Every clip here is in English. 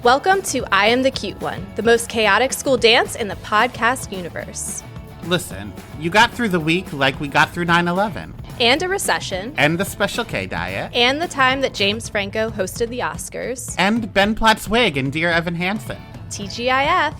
Welcome to I Am the Cute One, the most chaotic school dance in the podcast universe. Listen, you got through the week like we got through 9/11. And a recession. And the Special K diet. And the time that James Franco hosted the Oscars. And Ben Platt's wig and Dear Evan Hansen. TGIF.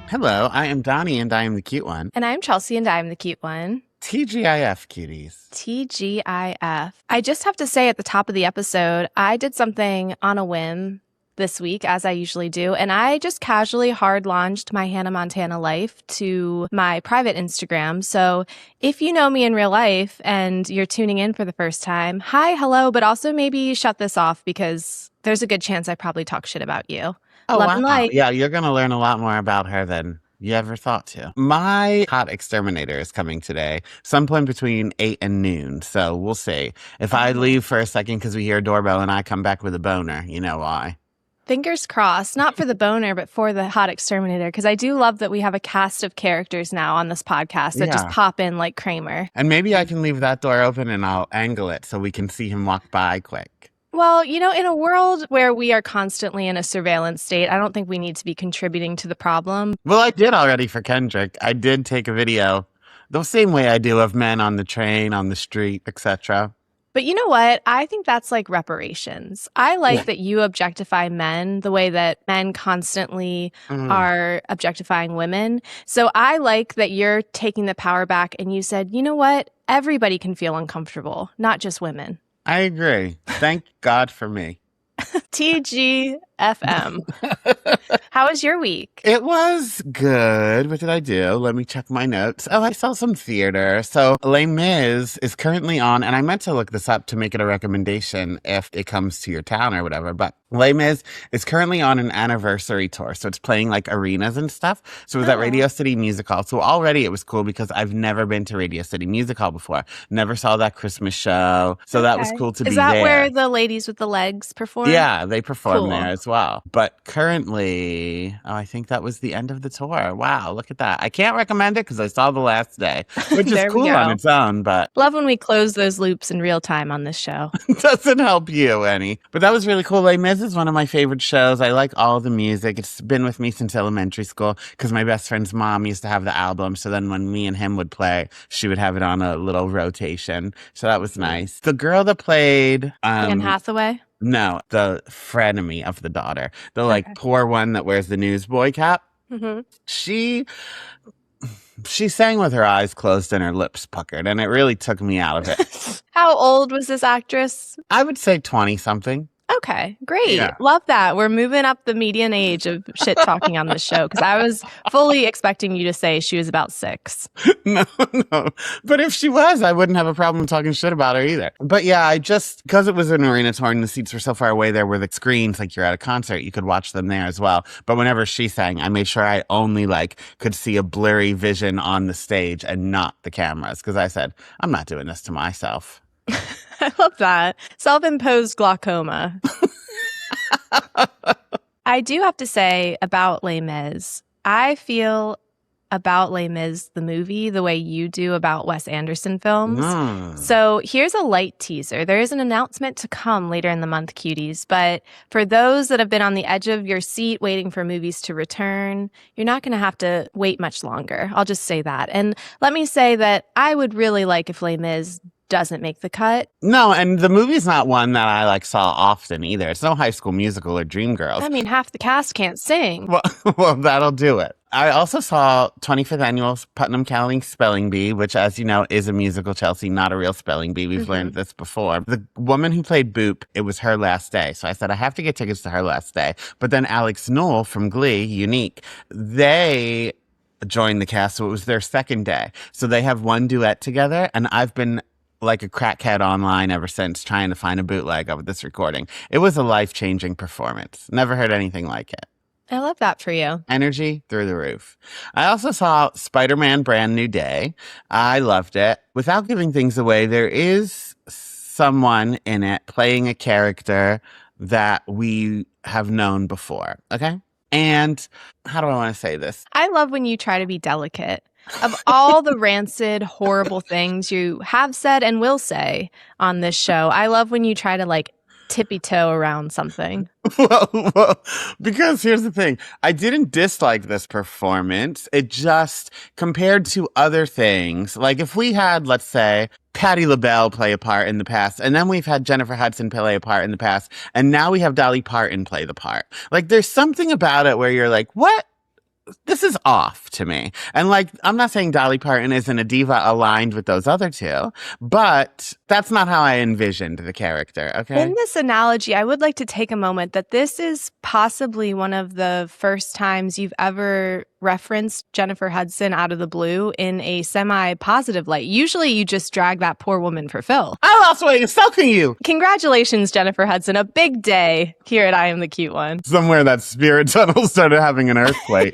Hello, I am Donny and I am the cute one. And I'm Chelsea and I'm the cute one. TGIF, cuties. TGIF. I just have to say at the top of the episode, I did something on a whim this week, as I usually do, and I just casually hard launched my Hannah Montana life to my private Instagram. So if you know me in real life and you're tuning in for the first time, hi, hello, but also maybe shut this off because there's a good chance I probably talk shit about you. Oh, Love wow. and light. Yeah, you're going to learn a lot more about her than you ever thought to. My hot exterminator is coming today, some point between 8 and noon. So we'll see. If I leave for a second because we hear a doorbell and I come back with a boner, you know why. Fingers crossed, not for the boner, but for the hot exterminator, because I do love that we have a cast of characters now on this podcast that just pop in like Kramer. And maybe I can leave that door open and I'll angle it so we can see him walk by quick. Well, you know, in a world where we are constantly in a surveillance state, I don't think we need to be contributing to the problem. Well, I did already for Kendrick. I did take a video the same way I do of men on the train, on the street, etc. But you know what? I think that's like reparations. I like that you objectify men the way that men constantly are objectifying women. So I like that you're taking the power back and you said, you know what? Everybody can feel uncomfortable, not just women. I agree. Thank God for me. TGFM. How was your week? It was good. What did I do? Let me check my notes. Oh, I saw some theater. So Les Mis is currently on, and I meant to look this up to make it a recommendation if it comes to your town or whatever, but Les Mis is currently on an anniversary tour. So it's playing like arenas and stuff. So it was at Radio City Music Hall. So already it was cool because I've never been to Radio City Music Hall before. Never saw that Christmas show. So that was cool to be there. Is that where the ladies with the legs perform? Yeah, they perform there as well. But currently, I think that was the end of the tour. Wow, look at that. I can't recommend it because I saw the last day, which is cool on its own. But love when we close those loops in real time on this show. Doesn't help you any. But that was really cool. Les Mis is one of my favorite shows. I like all the music. It's been with me since elementary school because my best friend's mom used to have the album. So then when me and him would play, she would have it on a little rotation. So that was nice. The girl that played Anne Hathaway? No, the frenemy of the daughter. The poor one that wears the newsboy cap. Mm-hmm. She sang with her eyes closed and her lips puckered, and it really took me out of it. How old was this actress? I would say 20-something. Okay, great. Yeah. Love that. We're moving up the median age of shit talking on this show because I was fully expecting you to say she was about 6. No. But if she was, I wouldn't have a problem talking shit about her either. But yeah, because it was an arena tour and the seats were so far away, there were the screens like you're at a concert. You could watch them there as well. But whenever she sang, I made sure I only could see a blurry vision on the stage and not the cameras because I said, I'm not doing this to myself. I love that. Self-imposed glaucoma. I do have to say about Les Mis, I feel about Les Mis, the movie, the way you do about Wes Anderson films. So here's a light teaser. There is an announcement to come later in the month, cuties. But for those that have been on the edge of your seat waiting for movies to return, you're not going to have to wait much longer. I'll just say that. And let me say that I would really like if Les Mis doesn't make the cut. No, and the movie's not one that I saw often either. It's no High School Musical or Dreamgirls. I mean, half the cast can't sing. Well, that'll do it. I also saw 25th Annual Putnam County Spelling Bee, which, as you know, is a musical, Chelsea, not a real spelling bee. We've learned this before. The woman who played Boop, it was her last day. So I said, I have to get tickets to her last day. But then Alex Newell from Glee, Unique, they joined the cast. So it was their second day. So they have one duet together. And I've been like a crackhead online ever since trying to find a bootleg of this recording. It was a life-changing performance. Never heard anything like it. I love that for you. Energy through the roof. I also saw Spider-Man Brand New Day. I loved it. Without giving things away, there is someone in it playing a character that we have known before. Okay? And how do I want to say this? I love when you try to be delicate. Of all the rancid, horrible things you have said and will say on this show, I love when you try to tippy toe around something. Well, because here's the thing. I didn't dislike this performance. It just, compared to other things, like if we had, let's say, Patti LaBelle play a part in the past, and then we've had Jennifer Hudson play a part in the past, and now we have Dolly Parton play the part. Like, there's something about it where you're like, what? This is off to me. And like, I'm not saying Dolly Parton isn't a diva aligned with those other two, but that's not how I envisioned the character, okay? In this analogy, I would like to take a moment that this is possibly one of the first times you've ever referenced Jennifer Hudson out of the blue in a semi-positive light. Usually you just drag that poor woman for Phil. I lost weight, so can you. Congratulations, Jennifer Hudson. A big day here at I Am the Cute One. Somewhere that spirit tunnel started having an earthquake.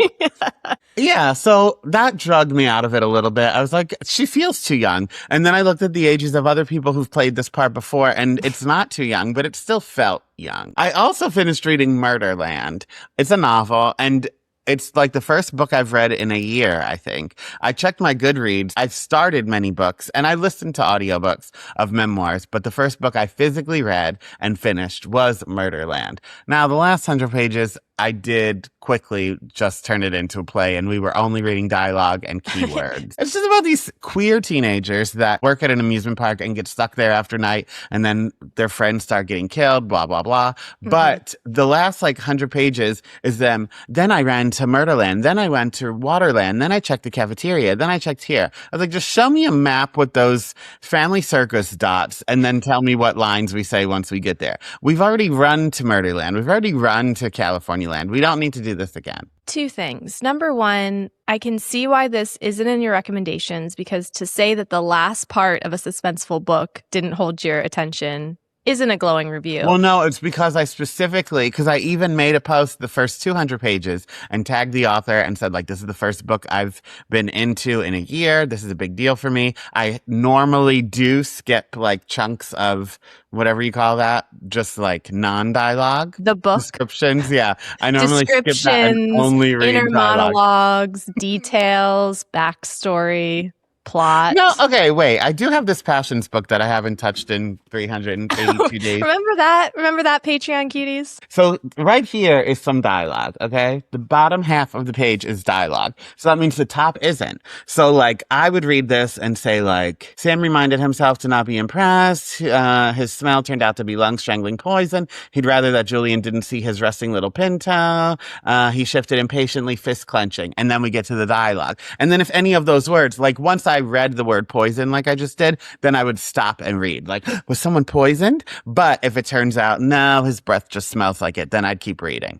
Yeah, so that drugged me out of it a little bit. I was like, she feels too young. And then I looked at the ages of other people who've played this part before, and it's not too young, but it still felt young. I also finished reading Murderland. It's a novel, and it's like the first book I've read in a year, I think. I checked my Goodreads. I've started many books, and I listened to audiobooks of memoirs, but the first book I physically read and finished was Murderland. Now, the last 100 pages, I did quickly just turn it into a play, and we were only reading dialogue and keywords. It's just about these queer teenagers that work at an amusement park and get stuck there after night, and then their friends start getting killed, blah, blah, blah. Mm-hmm. But the last 100 pages is them. Then I ran to Murderland. Then I went to Waterland. Then I checked the cafeteria. Then I checked here. I was like, just show me a map with those family circus dots, and then tell me what lines we say once we get there. We've already run to Murderland. We've already run to California Land. We don't need to do this again. Two things. Number one, I can see why this isn't in your recommendations, because to say that the last part of a suspenseful book didn't hold your attention isn't a glowing review. Well, no, it's because because I even made a post the first 200 pages and tagged the author and said, like, this is the first book I've been into in a year. This is a big deal for me. I normally do skip chunks of whatever you call that, just non-dialogue. The book? Descriptions, yeah. I normally skip that and only read inner dialogue. Monologues, details, backstory. Plot. No, okay, wait. I do have this Passions book that I haven't touched in 382 days. Remember that? Remember that, Patreon cuties? So right here is some dialogue, okay? The bottom half of the page is dialogue. So that means the top isn't. So I would read this and say Sam reminded himself to not be impressed. His smell turned out to be lung-strangling poison. He'd rather that Julian didn't see his resting little pinto. He shifted impatiently, fist clenching. And then we get to the dialogue. And then if any of those words, once I read the word poison like I just did, then I would stop and read. Was someone poisoned? But if it turns out, no, his breath just smells like it, then I'd keep reading.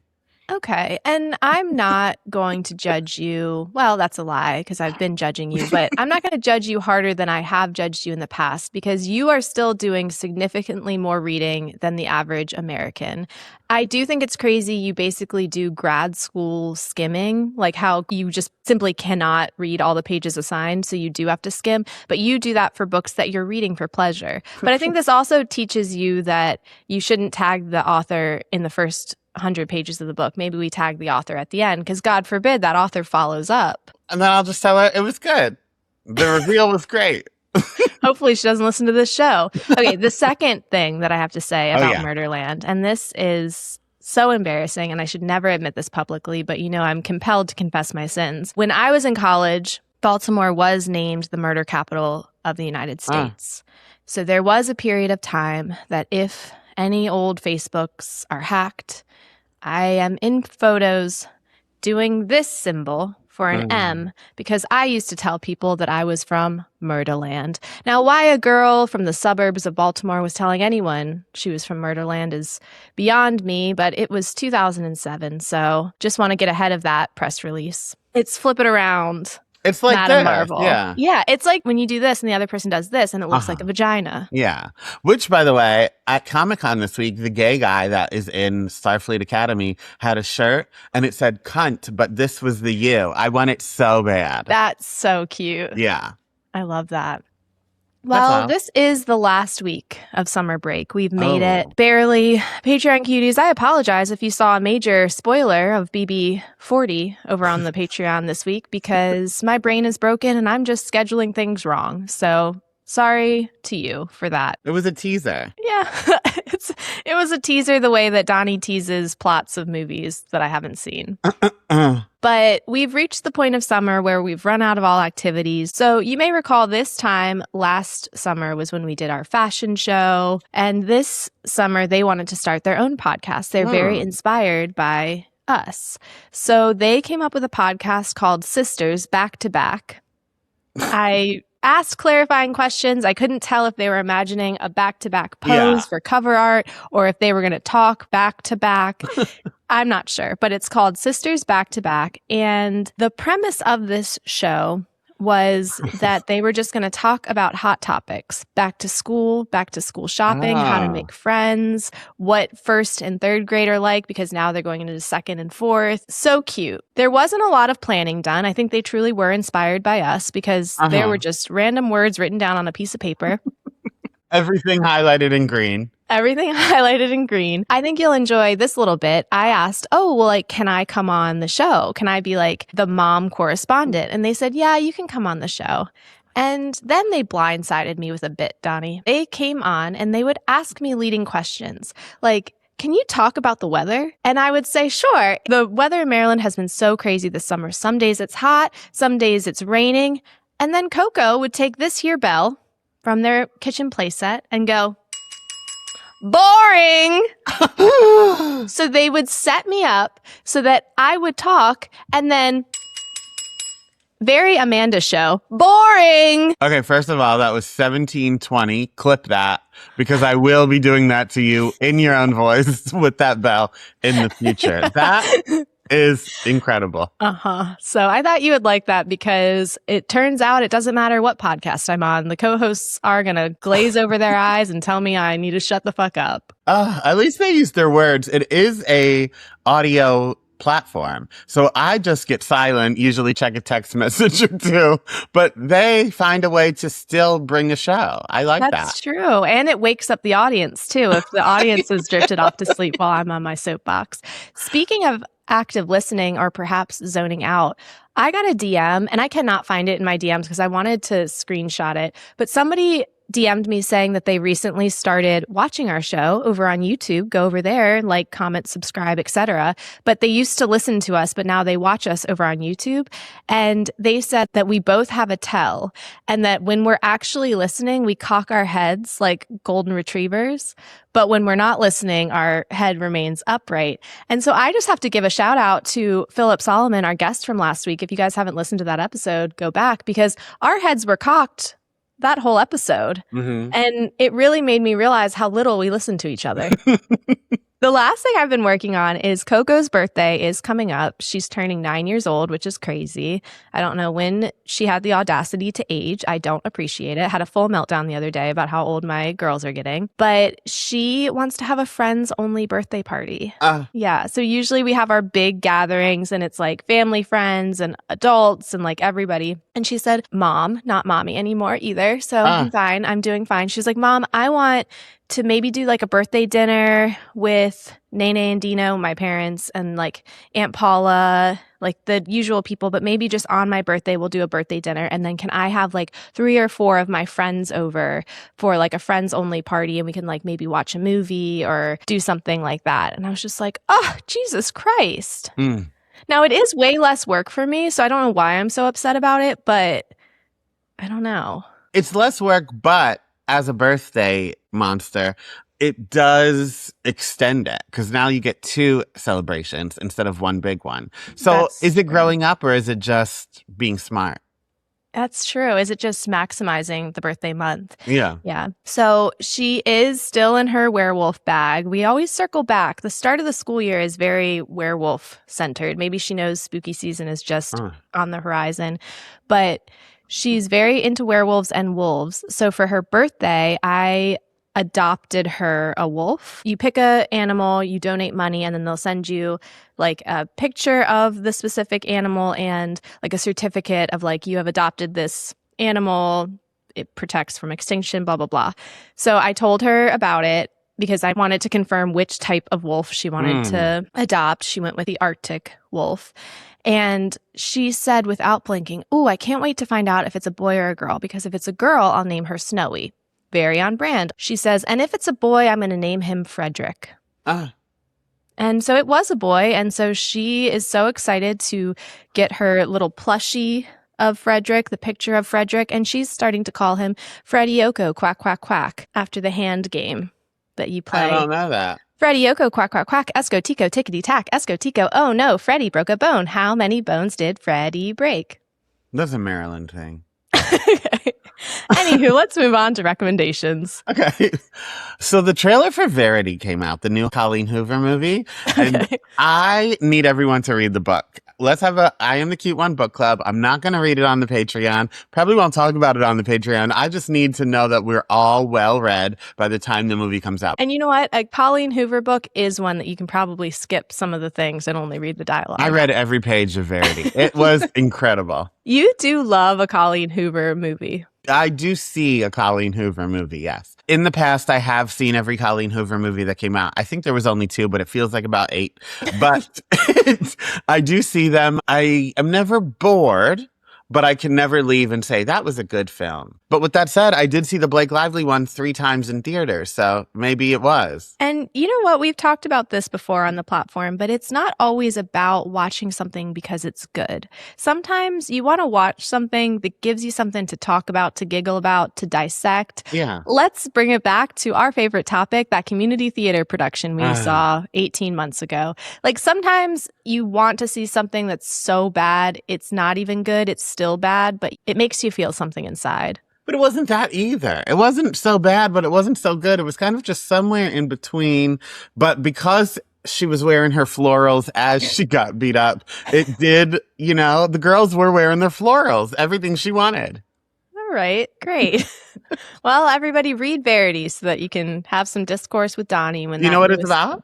Okay. And I'm not going to judge you. Well, that's a lie because I've been judging you, but I'm not going to judge you harder than I have judged you in the past because you are still doing significantly more reading than the average American. I do think it's crazy you basically do grad school skimming, like how you just simply cannot read all the pages assigned, so you do have to skim, but you do that for books that you're reading for pleasure. But I think this also teaches you that you shouldn't tag the author in the first 100 pages of the book. Maybe we tag the author at the end because God forbid that author follows up. And then I'll just tell her it was good. The reveal was great. Hopefully she doesn't listen to this show. Okay, the second thing that I have to say about Murderland, and this is so embarrassing and I should never admit this publicly, but I'm compelled to confess my sins. When I was in college, Baltimore was named the murder capital of the United States. So there was a period of time that if any old Facebooks are hacked, I am in photos doing this symbol for an M because I used to tell people that I was from Murderland. Now, why a girl from the suburbs of Baltimore was telling anyone she was from Murderland is beyond me, but it was 2007, so just want to get ahead of that press release. It's Flip It Around. It's like Madam this. Marvel. Yeah, it's like when you do this and the other person does this and it looks like a vagina. Yeah. Which, by the way, at Comic-Con this week, the gay guy that is in Starfleet Academy had a shirt and it said cunt, but this was the you. I want it so bad. That's so cute. Yeah. I love that. Well, this is the last week of summer break. We've made it barely. Patreon cuties, I apologize if you saw a major spoiler of BB40 over on the Patreon this week because my brain is broken and I'm just scheduling things wrong. So sorry to you for that. It was a teaser. Yeah. It was a teaser the way that Donny teases plots of movies that I haven't seen. But we've reached the point of summer where we've run out of all activities. So you may recall this time last summer was when we did our fashion show. And this summer, they wanted to start their own podcast. They're very inspired by us. So they came up with a podcast called Sisters Back to Back. I asked clarifying questions. I couldn't tell if they were imagining a back-to-back pose for cover art or if they were going to talk back-to-back. I'm not sure, but it's called Sisters Back to Back. And the premise of this show was that they were just going to talk about hot topics, back to school shopping, how to make friends, what first and third grade are like, because now they're going into second and fourth. So cute. There wasn't a lot of planning done. I think they truly were inspired by us because there were just random words written down on a piece of paper. Everything highlighted in green. Everything highlighted in green. I think you'll enjoy this little bit. I asked, can I come on the show? Can I be like the mom correspondent? And they said, yeah, you can come on the show. And then they blindsided me with a bit, Donny. They came on and they would ask me leading questions like, can you talk about the weather? And I would say, sure. The weather in Maryland has been so crazy this summer. Some days it's hot, some days it's raining. And then Coco would take this here bell from their kitchen playset and go, boring. So they would set me up so that I would talk and then very Amanda show. Boring. Okay, first of all, that was 1720. Clip that because I will be doing that to you in your own voice with that bell in the future. That is incredible. So I thought you would like that because it turns out it doesn't matter what podcast I'm on. The co-hosts are going to glaze over their eyes and tell me I need to shut the fuck up. At least they use their words. It is a audio platform. So I just get silent, usually check a text message or two, but they find a way to still bring a show. I like that. That's true. And it wakes up the audience too. If the audience has drifted off to sleep while I'm on my soapbox. Speaking of active listening or perhaps zoning out, I got a DM and I cannot find it in my DMs because I wanted to screenshot it, but somebody DM'd me saying that they recently started watching our show over on YouTube. Go over there, like, comment, subscribe, etc. But they used to listen to us, but now they watch us over on YouTube. And they said that we both have a tell and that when we're actually listening, we cock our heads like golden retrievers. But when we're not listening, our head remains upright. And so I just have to give a shout out to Philip Solomon, our guest from last week. If you guys haven't listened to that episode, go back because our heads were cocked that whole episode. And it really made me realize how little we listen to each other. The last thing I've been working on is Coco's birthday is coming up. She's turning 9 years old, which is crazy. I don't know when she had the audacity to age. I don't appreciate it. Had a full meltdown the other day about how old my girls are getting. But she wants to have a friends-only birthday party. Yeah. So usually we have our big gatherings and it's like family friends and adults and like everybody. And she said, Mom, not mommy anymore either. So I'm fine. I'm doing fine. She's like, Mom, I want to maybe do like a birthday dinner with Nene and Dino, my parents, and like Aunt Paula, like the usual people, but maybe just on my birthday, we'll do a birthday dinner. And then can I have like 3 or 4 of my friends over for like a friends only party and we can like maybe watch a movie or do something like that. And I was just like, oh, Jesus Christ. Now it is way less work for me. So I don't know why I'm so upset about it, but I don't know. It's less work, but as a birthday monster, it does extend it because now you get 2 celebrations instead of one big one. So is it growing up or is it just being smart? That's true. Is it just maximizing the birthday month? Yeah. Yeah. So she is still in her werewolf bag. We always circle back. The start of the school year is very werewolf centered. Maybe she knows spooky season is just on the horizon, but she's very into werewolves and wolves. So for her birthday, I adopted her a wolf. You pick a animal, you donate money, and then they'll send you like a picture of the specific animal and like a certificate of like you have adopted this animal. It protects from extinction, blah, blah, blah. So I told her about it because I wanted to confirm which type of wolf she wanted to adopt. She went with the Arctic wolf. And she said without blinking, "Oh, I can't wait to find out if it's a boy or a girl, because if it's a girl, I'll name her Snowy." very on brand. She says, and if it's a boy, I'm going to name him Frederick. And so it was a boy. And so she is so excited to get her little plushie of Frederick, the picture of Frederick. And she's starting to call him Freddie Yoko, quack, quack, quack, after the hand game that you play. I don't know that. Freddie Yoko, quack, quack, quack, esco, tico, tickety, tack, esco, tico. Oh no, Freddie broke a bone. How many bones did Freddie break? That's a Maryland thing. Anywho, let's move on to recommendations. Okay. So the trailer for Verity came out, the new Colleen Hoover movie. And I need everyone to read the book. Let's have a I Am the Cute One book club. I'm not going to read it on the Patreon. Probably won't talk about it on the Patreon. I just need to know that we're all well read by the time the movie comes out. And you know what? A Colleen Hoover book is one that you can probably skip some of the things and only read the dialogue. I read every page of Verity. It was incredible. You do love a Colleen Hoover movie. I do see a Colleen Hoover movie, yes. In the past, I have seen every Colleen Hoover movie that came out. I think there was only 2, but it feels like about 8. But I do see them. I am never bored, but I can never leave and say, that was a good film. But with that said, I did see the Blake Lively one 3 times in theaters, so maybe it was. And you know what? We've talked about this before on the platform, but it's not always about watching something because it's good. Sometimes you want to watch something that gives you something to talk about, to giggle about, to dissect. Yeah. Let's bring it back to our favorite topic, that community theater production we saw 18 months ago. Like sometimes you want to see something that's so bad, it's not even good, it's still bad, but it makes you feel something inside. But it wasn't that either. It wasn't so bad, but it wasn't so good. It was kind of just somewhere in between. But because she was wearing her florals as she got beat up, it did, the girls were wearing their florals, everything she wanted. All right, great. Well, everybody read Verity so that you can have some discourse with Donny. When you know what it's about?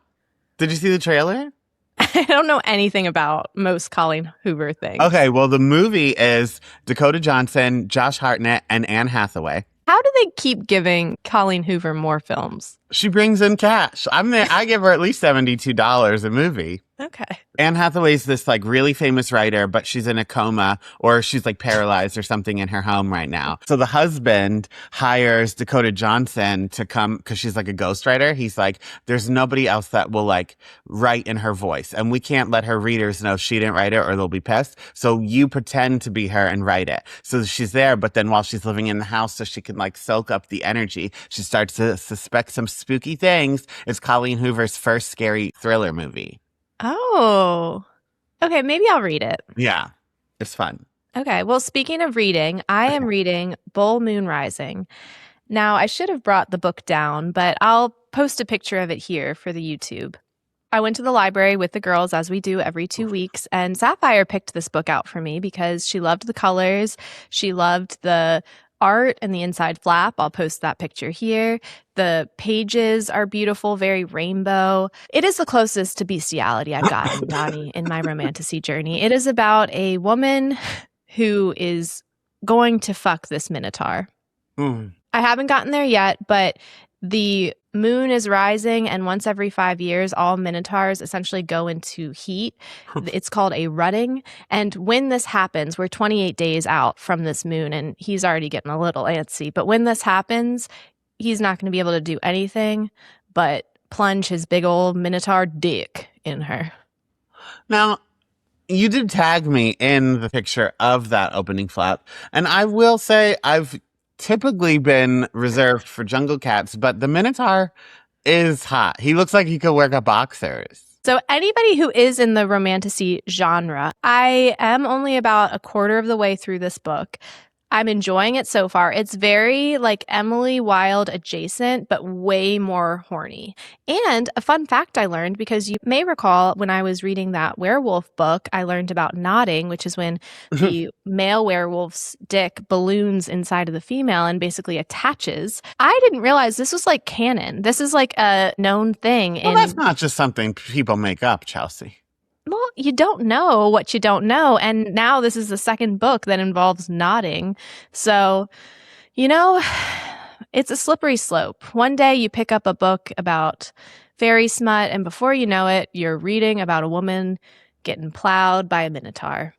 Did you see the trailer? I don't know anything about most Colleen Hoover things. Okay, well, the movie is Dakota Johnson, Josh Hartnett, and Anne Hathaway. How do they keep giving Colleen Hoover more films? She brings in cash. I give her at least $72 a movie. Okay. Anne Hathaway's this really famous writer, but she's in a coma or she's paralyzed or something in her home right now. So the husband hires Dakota Johnson to come because she's a ghostwriter. He's like, there's nobody else that will write in her voice. And we can't let her readers know she didn't write it or they'll be pissed. So you pretend to be her and write it. So she's there, but then while she's living in the house so she can soak up the energy, she starts to suspect some spooky things. It's Colleen Hoover's first scary thriller movie. Oh, okay. Maybe I'll read it. Yeah, it's fun. Okay. Well, speaking of reading, I am reading Bull Moon Rising. Now, I should have brought the book down, but I'll post a picture of it here for the YouTube. I went to the library with the girls, as we do every 2 weeks, and Sapphire picked this book out for me because she loved the colors. She loved the art and the inside flap. I'll post that picture here. The pages are beautiful, very rainbow. It is the closest to bestiality I've gotten, Donny, in my romantasy journey. It is about a woman who is going to fuck this minotaur. I haven't gotten there yet, but the moon is rising, and once every 5 years, all minotaurs essentially go into heat. It's called a rutting. And when this happens, we're 28 days out from this moon, and he's already getting a little antsy. But when this happens, he's not going to be able to do anything but plunge his big old minotaur dick in her. Now, you did tag me in the picture of that opening flap, and I will say I've typically been reserved for jungle cats, but the minotaur is hot. He looks like he could wear boxers. So anybody who is in the romantasy genre, I am only about a quarter of the way through this book. I'm enjoying it so far. It's very Emily Wilde adjacent, but way more horny. And a fun fact I learned, because you may recall when I was reading that werewolf book, I learned about knotting, which is when the male werewolf's dick balloons inside of the female and basically attaches. I didn't realize this was canon. This is a known thing. Well, that's not just something people make up, Chelsea. Well, you don't know what you don't know. And now this is the second book that involves knotting. So, it's a slippery slope. One day you pick up a book about fairy smut, and before you know it, you're reading about a woman getting plowed by a minotaur.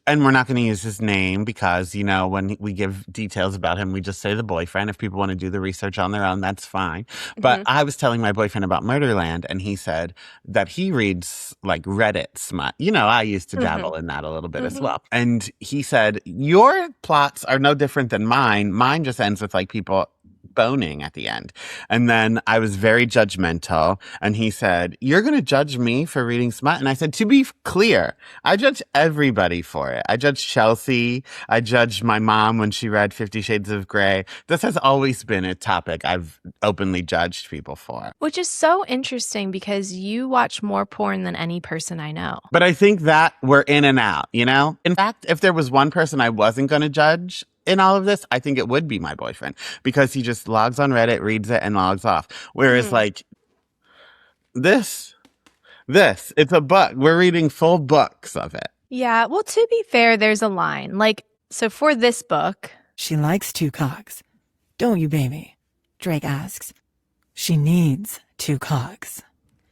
And we're not going to use his name because, you know, when we give details about him, we just say the boyfriend. If people want to do the research on their own, that's fine. But I was telling my boyfriend about Murderland, and he said that he reads like Reddit smut. You know, I used to dabble in that a little bit as well. And he said, your plots are no different than mine. Mine just ends with like people boning at the end. And then I was very judgmental. And he said, you're going to judge me for reading smut? And I said, to be clear, I judge everybody for it. I judge Chelsea. I judged my mom when she read 50 Shades of Grey. This has always been a topic I've openly judged people for. Which is so interesting because you watch more porn than any person I know. But I think that we're in and out, you know? In fact, if there was one person I wasn't going to judge in all of this, I think it would be my boyfriend because he just logs on Reddit, reads it, and logs off. Whereas like this, it's a book. We're reading full books of it. Yeah. Well, to be fair, there's a line. Like, so for this book. She likes 2 cocks. Don't you, baby? Drake asks. She needs 2 cocks.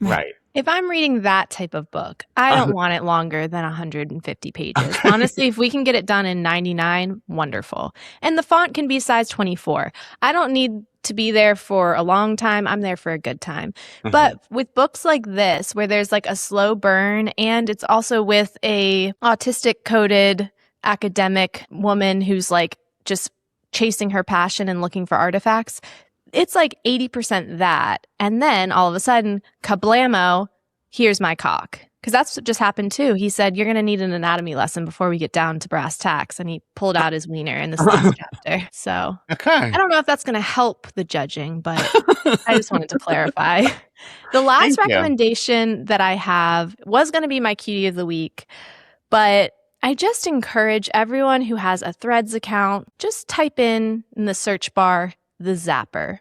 Right. If I'm reading that type of book, I don't want it longer than 150 pages. Honestly, if we can get it done in 99, wonderful. And the font can be size 24. I don't need to be there for a long time. I'm there for a good time. But with books like this, where there's like a slow burn, and it's also with a autistic coded academic woman who's like just chasing her passion and looking for artifacts, it's like 80% that. And then all of a sudden, kablamo, here's my cock. Because that's what just happened too. He said, you're going to need an anatomy lesson before we get down to brass tacks. And he pulled out his wiener in this last chapter. So I don't know if that's going to help the judging, but I just wanted to clarify. The last recommendation that I have was going to be my cutie of the week, but I just encourage everyone who has a Threads account, just type in the search bar, The Zapper.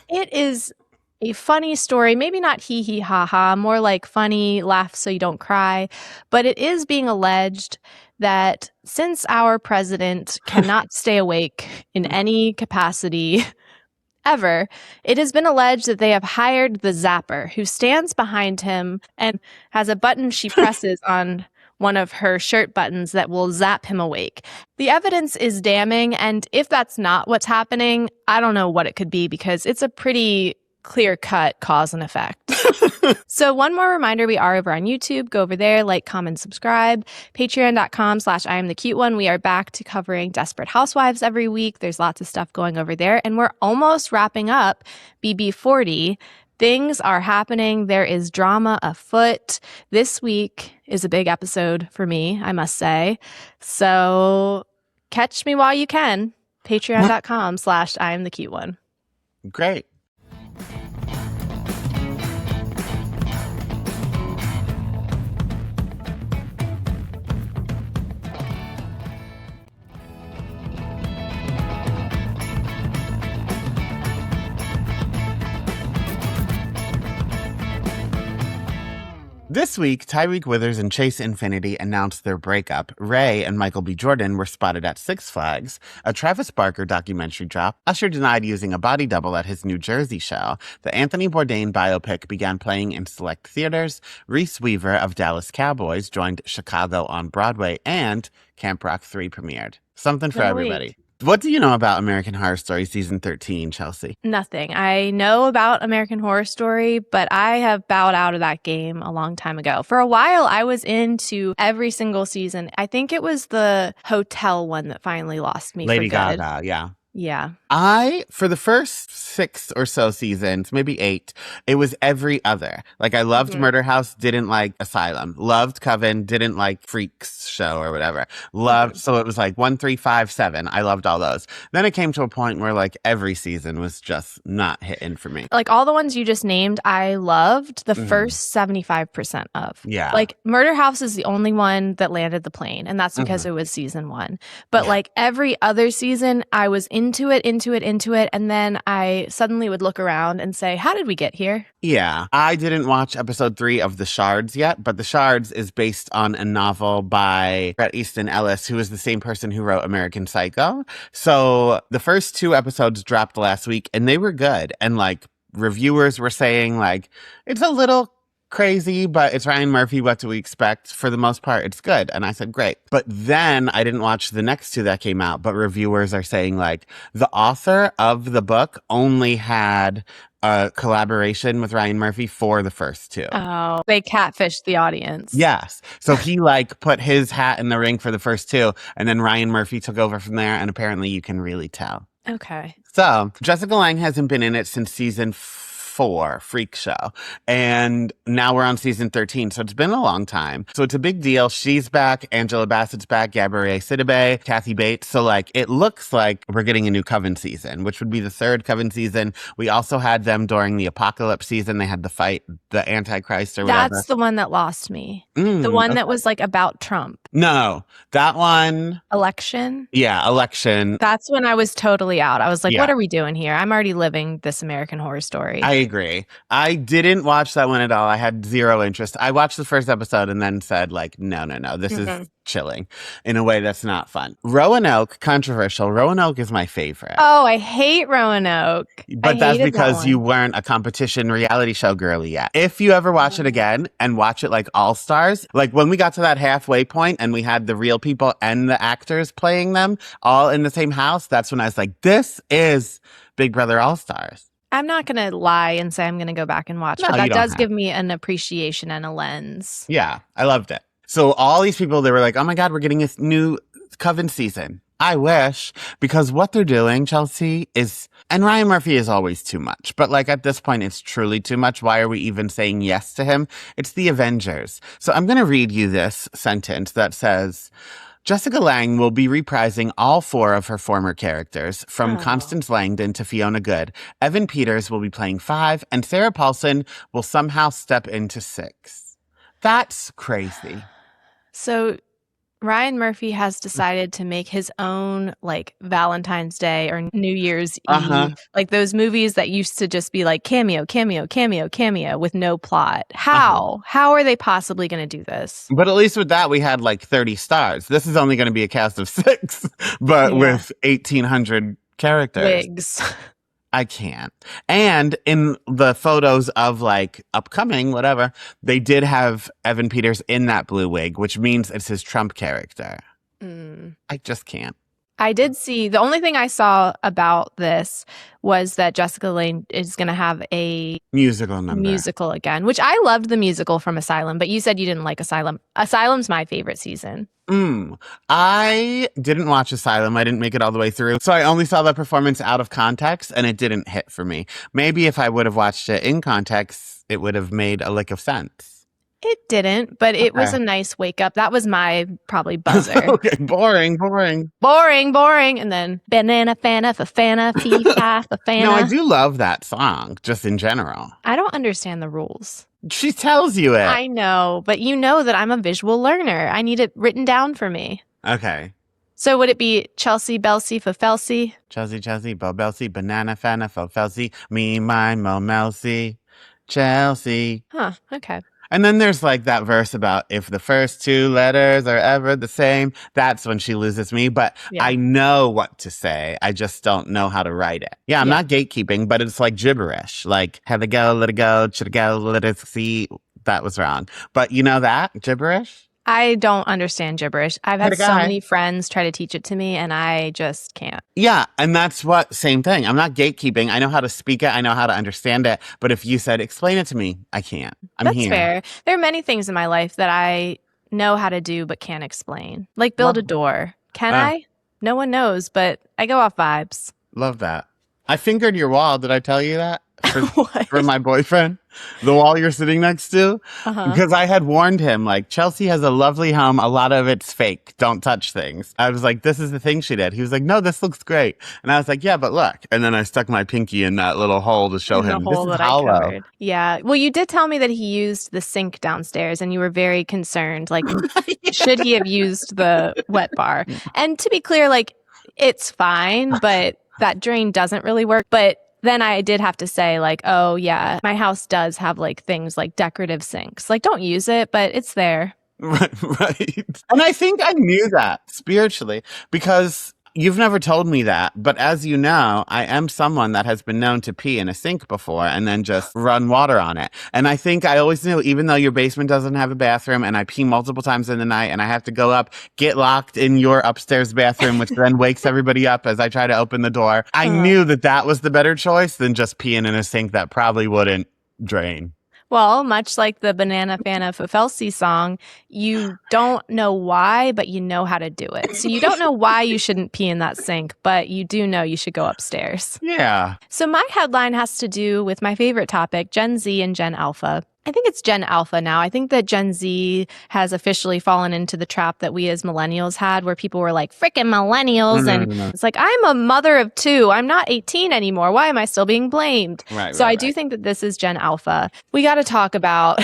It is a funny story, maybe not hee hee ha ha, more like funny, laugh so you don't cry. But it is being alleged that since our president cannot stay awake in any capacity ever, it has been alleged that they have hired the Zapper, who stands behind him and has a button she presses on one of her shirt buttons that will zap him awake. The evidence is damning, and if that's not what's happening, I don't know what it could be because it's a pretty clear-cut cause and effect. So one more reminder, we are over on YouTube. Go over there, like, comment, subscribe. Patreon.com/IamTheCuteOne. We are back to covering Desperate Housewives every week. There's lots of stuff going over there, and we're almost wrapping up BB40. Things are happening. There is drama afoot. This week is a big episode for me, I must say. So catch me while you can. Patreon.com/IamTheCuteOne. Great. This week, Tyreek Withers and Chase Infinity announced their breakup. Ray and Michael B. Jordan were spotted at Six Flags. A Travis Barker documentary dropped. Usher denied using a body double at his New Jersey show. The Anthony Bourdain biopic began playing in select theaters. Reese Weaver of Dallas Cowboys joined Chicago on Broadway. And Camp Rock 3 premiered. Something for everybody. What do you know about American Horror Story Season 13, Chelsea? Nothing. I know about American Horror Story, but I have bowed out of that game a long time ago. For a while, I was into every single season. I think it was the hotel one that finally lost me Lady for good. Gaga, yeah. Yeah. For the first 6 or so seasons, maybe 8, it was every other. Like, I loved Murder House, didn't like Asylum. Loved Coven, didn't like Freaks show or whatever. So it was like 1, 3, 5, 7. I loved all those. Then it came to a point where like every season was just not hitting for me. Like all the ones you just named, I loved the first 75% of. Yeah. Like Murder House is the only one that landed the plane, and that's because it was season 1. But like every other season, I was into it, and then I suddenly would look around and say, how did we get here? Yeah. I didn't watch episode 3 of The Shards yet, but The Shards is based on a novel by Bret Easton Ellis, who is the same person who wrote American Psycho. So the first 2 episodes dropped last week, and they were good. And like reviewers were saying like, it's a little crazy, but it's Ryan Murphy. What do we expect? For the most part, it's good. And I said, great. But then I didn't watch the next two that came out, but reviewers are saying like the author of the book only had a collaboration with Ryan Murphy for the first two. Oh, they catfished the audience. Yes. So he like put his hat in the ring for the first two, and then Ryan Murphy took over from there, and apparently you can really tell. Okay. So Jessica Lange hasn't been in it since season 4, Freak Show. And now we're on season 13. So it's been a long time. So it's a big deal. She's back. Angela Bassett's back. Gabrielle Sidibe, Kathy Bates. So like, it looks like we're getting a new Coven season, which would be the 3rd Coven season. We also had them during the Apocalypse season. They had the fight, the Antichrist or whatever. That's the one that lost me. The one that was like about Trump. No, that one. Election? Yeah, election. That's when I was totally out. I was like, what are we doing here? I'm already living this American Horror Story. I agree. I didn't watch that one at all. I had zero interest. I watched the first episode and then said like, no, this is chilling in a way that's not fun. Roanoke, controversial. Roanoke is my favorite. Oh, I hate Roanoke. But that's because you weren't a competition reality show girly yet. If you ever watch it again and watch it like All Stars, like when we got to that halfway point and we had the real people and the actors playing them all in the same house, that's when I was like, this is Big Brother All Stars. I'm not going to lie and say I'm going to go back and watch, but that does give me an appreciation and a lens. Yeah, I loved it. So all these people, they were like, oh my God, we're getting a new Coven season. I wish, because what they're doing, Chelsea, is, and Ryan Murphy is always too much, but like at this point, it's truly too much. Why are we even saying yes to him? It's the Avengers. So I'm going to read you this sentence that says, Jessica Lange will be reprising all 4 of her former characters, from Constance Langdon to Fiona Good. Evan Peters will be playing 5, and Sarah Paulson will somehow step into 6. That's crazy. So Ryan Murphy has decided to make his own like Valentine's Day or New Year's Eve, like those movies that used to just be like cameo with no plot. How are they possibly going to do this? But at least with that, we had like 30 stars. This is only going to be a cast of 6, but with 1,800 characters. Wigs. I can't. And in the photos of like upcoming, whatever, they did have Evan Peters in that blue wig, which means it's his Trump character. I just can't. I did see, the only thing I saw about this was that Jessica Lange is going to have a musical again, which I loved the musical from Asylum, but you said you didn't like Asylum. Asylum's my favorite season. I didn't watch Asylum. I didn't make it all the way through. So I only saw the performance out of context and it didn't hit for me. Maybe if I would have watched it in context, it would have made a lick of sense. It didn't, but it was a nice wake up. That was my probably buzzer. Okay, boring. And then banana fana for fana, fee fi for fana. No, I do love that song, just in general. I don't understand the rules. She tells you it. I know, but you know that I'm a visual learner. I need it written down for me. Okay. So would it be Chelsea Belsey for Felsey? Chelsea, Bo Belsey, banana fana for Felsey, me, mine, Mo Melcy, Chelsea. Huh, okay. And then there's like that verse about if the first 2 letters are ever the same, that's when she loses me. But I know what to say. I just don't know how to write it. Yeah, I'm not gatekeeping, but it's like gibberish. Like, had to go, let it go, should it go, let it see. That was wrong. But you know that? Gibberish? I don't understand gibberish. I've had so many friends try to teach it to me, and I just can't. Yeah, and that's same thing. I'm not gatekeeping. I know how to speak it. I know how to understand it. But if you said, explain it to me, I can't. That's fair. There are many things in my life that I know how to do but can't explain. Like build a door. Can I? No one knows, but I go off vibes. Love that. I fingered your wall. Did I tell you that? For my boyfriend, the wall you're sitting next to, because I had warned him, like, Chelsea has a lovely home. A lot of it's fake. Don't touch things. I was like, this is the thing she did. He was like, no, this looks great. And I was like, yeah, but look. And then I stuck my pinky in that little hole to show him this is hollow. Yeah. Well, you did tell me that he used the sink downstairs and you were very concerned. Like, should he have used the wet bar? And to be clear, like, it's fine, but that drain doesn't really work. But then I did have to say, like, oh, yeah, my house does have, like, things like decorative sinks. Like, don't use it, but it's there. Right. And I think I knew that spiritually because You've never told me that, but as you know, I am someone that has been known to pee in a sink before and then just run water on it. And I think I always knew, even though your basement doesn't have a bathroom and I pee multiple times in the night and I have to go up, get locked in your upstairs bathroom, which then wakes everybody up as I try to open the door. I knew that that was the better choice than just peeing in a sink that probably wouldn't drain. Well, much like the Banana Fana Fafelsi song, you don't know why, but you know how to do it. So you don't know why you shouldn't pee in that sink, but you do know you should go upstairs. Yeah. So my headline has to do with my favorite topic, Gen Z and Gen Alpha. I think it's Gen Alpha now. I think that Gen Z has officially fallen into the trap that we as millennials had, where people were like, frickin' millennials. And it's like, I'm a mother of two. I'm not 18 anymore. Why am I still being blamed? So I do think that this is Gen Alpha. We got to talk about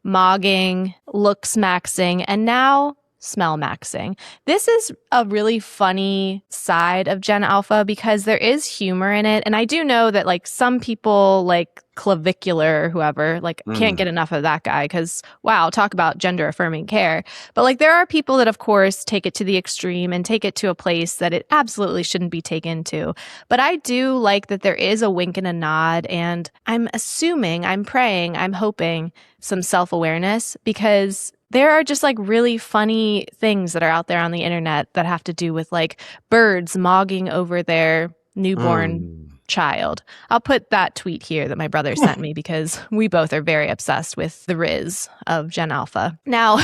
mogging, looks maxing, and now smell maxing. This is a really funny side of Gen Alpha because there is humor in it. And I do know that like some people like Clavicular or whoever, like can't get enough of that guy because wow, talk about gender affirming care. But like there are people that of course take it to the extreme and take it to a place that it absolutely shouldn't be taken to. But I do like that there is a wink and a nod, and I'm assuming, I'm praying, I'm hoping some self-awareness, because there are just like really funny things that are out there on the internet that have to do with like birds mogging over their newborn child. I'll put that tweet here that my brother sent me because we both are very obsessed with the Riz of Gen Alpha. Now,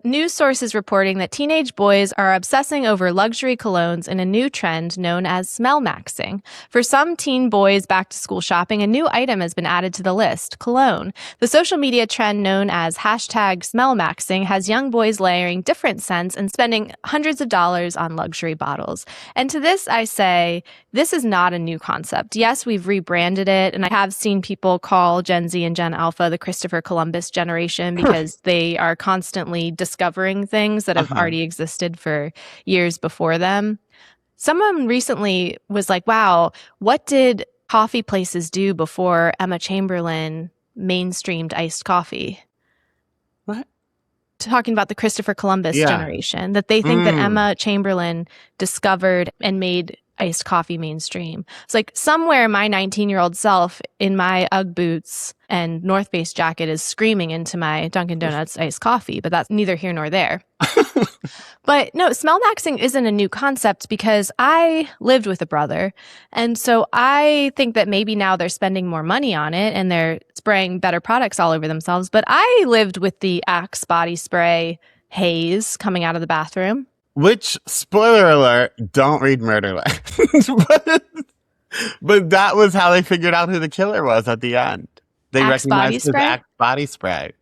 news source is reporting that teenage boys are obsessing over luxury colognes in a new trend known as smell maxing. For some teen boys back to school shopping, a new item has been added to the list, cologne. The social media trend known as hashtag smell maxing has young boys layering different scents and spending hundreds of dollars on luxury bottles. And to this I say, this is not a new concept. Yes, we've rebranded it, and I have seen people call Gen Z and Gen Alpha the Christopher Columbus generation because they are constantly discovering things that have already existed for years before them. Someone recently was like, wow, what did coffee places do before Emma Chamberlain mainstreamed iced coffee? What? Talking about the Christopher Columbus generation, that they think that Emma Chamberlain discovered and made iced coffee mainstream. It's like somewhere my 19-year-old self in my Ugg boots and North Face jacket is screaming into my Dunkin' Donuts iced coffee, but that's neither here nor there. But no, smell maxing isn't a new concept because I lived with a brother. And so I think that maybe now they're spending more money on it and they're spraying better products all over themselves. But I lived with the Axe body spray haze coming out of the bathroom. Which, spoiler alert, don't read Murder Lines. but that was how they figured out who the killer was at the end. They Axe recognized his body spray? Axe body spray.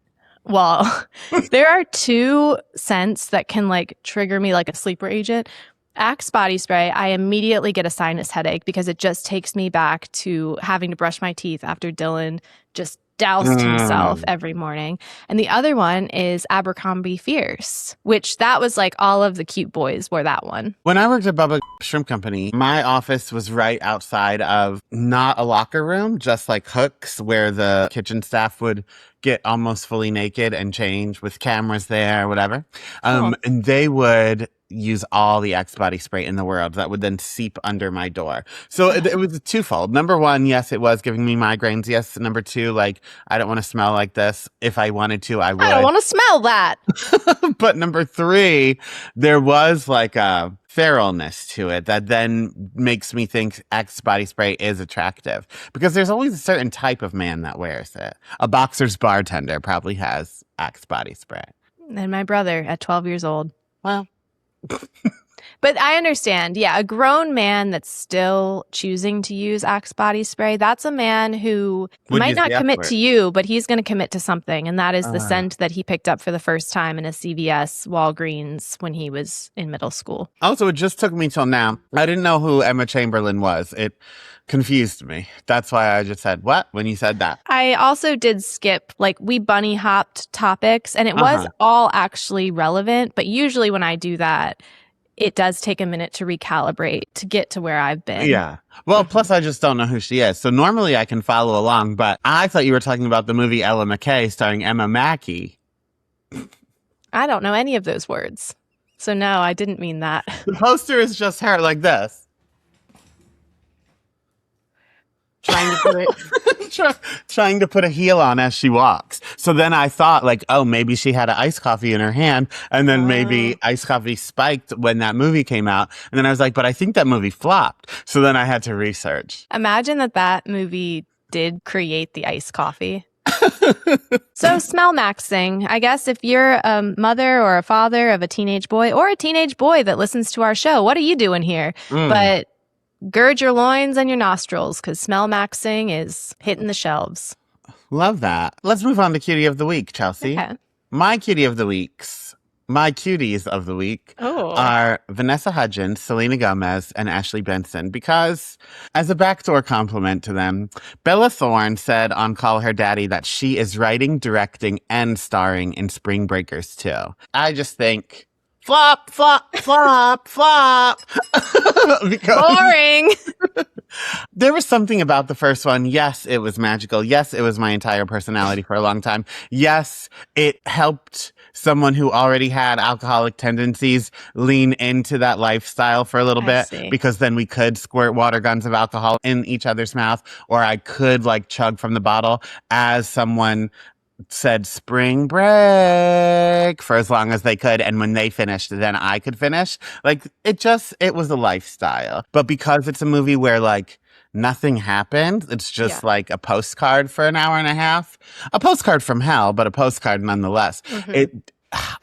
Well, there are two scents that can like trigger me like a sleeper agent. Axe body spray, I immediately get a sinus headache because it just takes me back to having to brush my teeth after Dylan just doused himself every morning. And the other one is Abercrombie Fierce, which that was like all of the cute boys wore that one. When I worked at Bubba Shrimp Company, my office was right outside of not a locker room, just like hooks where the kitchen staff would get almost fully naked and change with cameras there, whatever. And they would use all the Axe body spray in the world that would then seep under my door. So it was twofold. Number one, yes, it was giving me migraines. Yes. Number two, like, I don't want to smell like this. If I wanted to, I would. I don't want to smell that. But number three, there was like a feralness to it that then makes me think Axe body spray is attractive because there's always a certain type of man that wears it. A boxer's bartender probably has Axe body spray. And my brother at 12 years old. Well, but I understand. Yeah, a grown man that's still choosing to use Axe body spray, that's a man who might not commit to you, but he's going to commit to something. And that is the scent that he picked up for the first time in a CVS Walgreens when he was in middle school. Also, it just took me till now. I didn't know who Emma Chamberlain was. It confused me. That's why I just said, what? When you said that. I also did skip, like, we bunny hopped topics, and it was all actually relevant. But usually when I do that, it does take a minute to recalibrate to get to where I've been. Yeah. Well, plus I just don't know who she is. So normally I can follow along, but I thought you were talking about the movie Ella McKay starring Emma Mackey. I don't know any of those words. So no, I didn't mean that. The poster is just her like this. Trying to put a heel on as she walks. So then I thought, like, oh, maybe she had an iced coffee in her hand, and then maybe iced coffee spiked when that movie came out. And then I was like, but I think that movie flopped. So then I had to research. Imagine that movie did create the iced coffee. So smell maxing. I guess if you're a mother or a father of a teenage boy or a teenage boy that listens to our show, what are you doing here? But gird your loins and your nostrils because smell maxing is hitting the shelves. Love that. Let's move on to Cutie of the Week, Chelsea. Okay. My cuties of the week are Vanessa Hudgens, Selena Gomez, and Ashley Benson. Because, as a backdoor compliment to them, Bella Thorne said on Call Her Daddy that she is writing, directing, and starring in Spring Breakers too. I just think, flop, flop, flop, flop. Boring. There was something about the first one. Yes, it was magical. Yes, it was my entire personality for a long time. Yes, it helped someone who already had alcoholic tendencies lean into that lifestyle for a little bit because then we could squirt water guns of alcohol in each other's mouth, or I could like chug from the bottle as someone said spring break for as long as they could, and when they finished then I could finish. Like it was a lifestyle. But because it's a movie where like nothing happened, it's just like a postcard for an hour and a half, a postcard from hell, but a postcard nonetheless.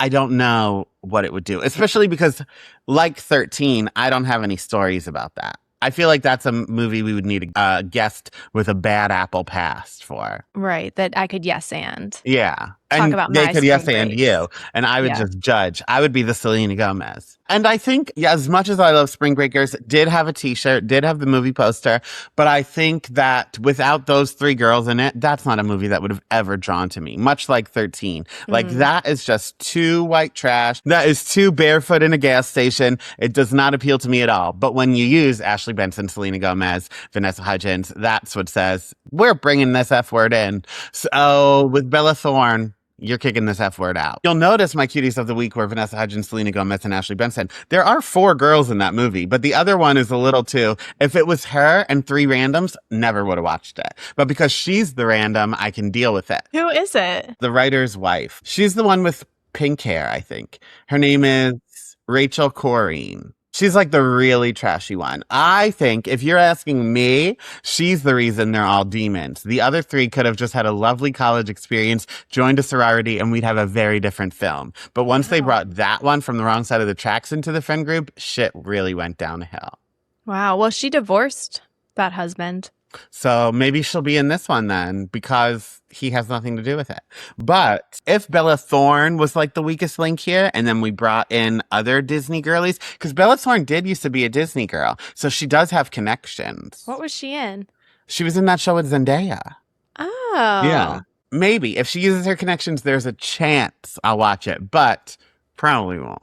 I don't know what it would do, especially because like 13, I don't have any stories about that. I feel like that's a movie we would need a guest with a bad apple past for. Right, that I could yes and. Yeah. Talk And about they my could yes spring and breaks. you. And I would just judge. I would be the Selena Gomez. And I think, as much as I love Spring Breakers, did have a t-shirt, did have the movie poster. But I think that without those three girls in it, that's not a movie that would have ever drawn to me. Much like 13. Like that is just too white trash. That is too barefoot in a gas station. It does not appeal to me at all. But when you use Ashley Benson, Selena Gomez, Vanessa Hudgens, that's what says, we're bringing this F word in. So with Bella Thorne, you're kicking this F word out. You'll notice my cuties of the week were Vanessa Hudgens, Selena Gomez, and Ashley Benson. There are 4 girls in that movie, but the other one is a little too. If it was her and 3 randoms, never would have watched it. But because she's the random, I can deal with it. Who is it? The writer's wife. She's the one with pink hair, I think. Her name is Rachel Corrine. She's like the really trashy one. I think if you're asking me, she's the reason they're all demons. The other 3 could have just had a lovely college experience, joined a sorority, and we'd have a very different film. But once they brought that one from the wrong side of the tracks into the friend group, shit really went downhill. Wow. Well, she divorced that husband. So maybe she'll be in this one then, because he has nothing to do with it. But if Bella Thorne was like the weakest link here, and then we brought in other Disney girlies, because Bella Thorne did used to be a Disney girl, so she does have connections. What was she in? She was in that show with Zendaya. Oh. Yeah. Maybe. If she uses her connections, there's a chance I'll watch it, but probably won't.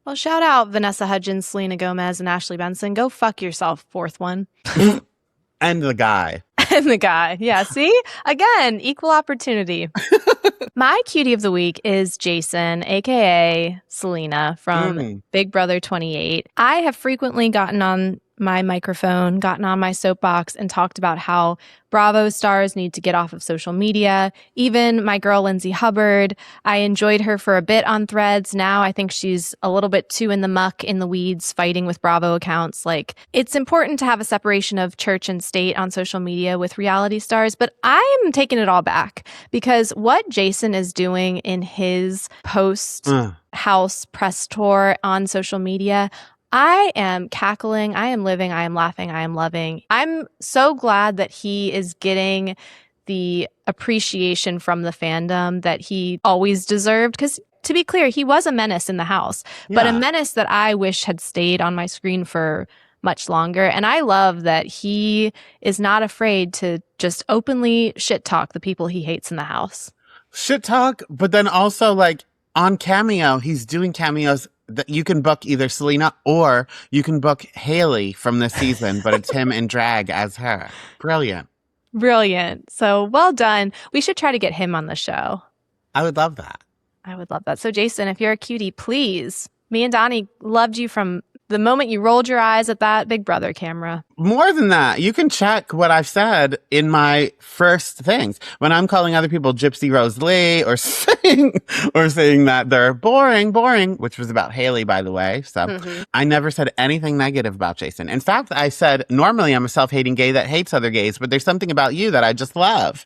Well, shout out Vanessa Hudgens, Selena Gomez, and Ashley Benson. Go fuck yourself, 4th one. And the guy. And the guy. Yeah, see? Again, equal opportunity. My cutie of the week is Jason, a.k.a. Selena from Big Brother 28. I have frequently gotten on my microphone, gotten on my soapbox, and talked about how Bravo stars need to get off of social media. Even my girl, Lindsay Hubbard, I enjoyed her for a bit on Threads. Now I think she's a little bit too in the muck, in the weeds, fighting with Bravo accounts. Like, it's important to have a separation of church and state on social media with reality stars, but I'm taking it all back because what Jason is doing in his post-house press tour on social media, I am cackling, I am living, I am laughing, I am loving. I'm so glad that he is getting the appreciation from the fandom that he always deserved. Because to be clear, he was a menace in the house, but a menace that I wish had stayed on my screen for much longer. And I love that he is not afraid to just openly shit talk the people he hates in the house. Shit talk, but then also like on Cameo, he's doing cameos that you can book either Selena or you can book Haley from this season, but it's him in drag as her. Brilliant. Brilliant. So well done. We should try to get him on the show. I would love that. I would love that. So Jason, if you're a cutie, please Me and Donny loved you from the moment you rolled your eyes at that Big Brother camera. More than that, you can check what I've said in my first things. When I'm calling other people Gypsy Rose Lee or saying that they're boring, which was about Haley, by the way. So I never said anything negative about Jason. In fact, I said, normally I'm a self-hating gay that hates other gays, but there's something about you that I just love.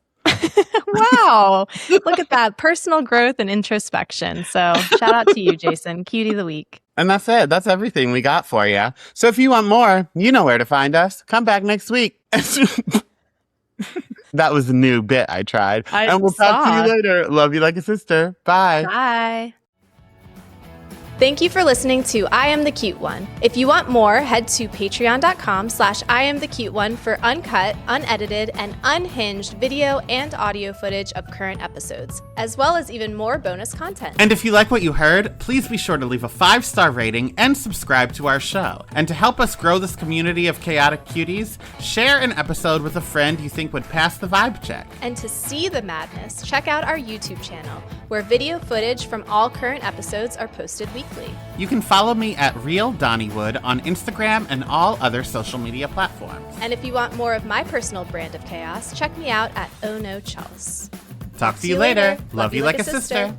Wow. Look at that. Personal growth and introspection. So shout out to you, Jason. Cutie of the week. And that's it. That's everything we got for you. So if you want more, you know where to find us. Come back next week. That was a new bit I tried. And we'll talk to you later. Love you like a sister. Bye. Bye. Thank you for listening to I Am the Cute One. If you want more, head to patreon.com/IamTheCuteOne for uncut, unedited, and unhinged video and audio footage of current episodes, as well as even more bonus content. And if you like what you heard, please be sure to leave a 5-star rating and subscribe to our show. And to help us grow this community of chaotic cuties, share an episode with a friend you think would pass the vibe check. And to see the madness, check out our YouTube channel, where video footage from all current episodes are posted weekly. You can follow me at Real Donnywood on Instagram and all other social media platforms. And if you want more of my personal brand of chaos, check me out at Oh No Chels. Talk to you later. Love you like a sister.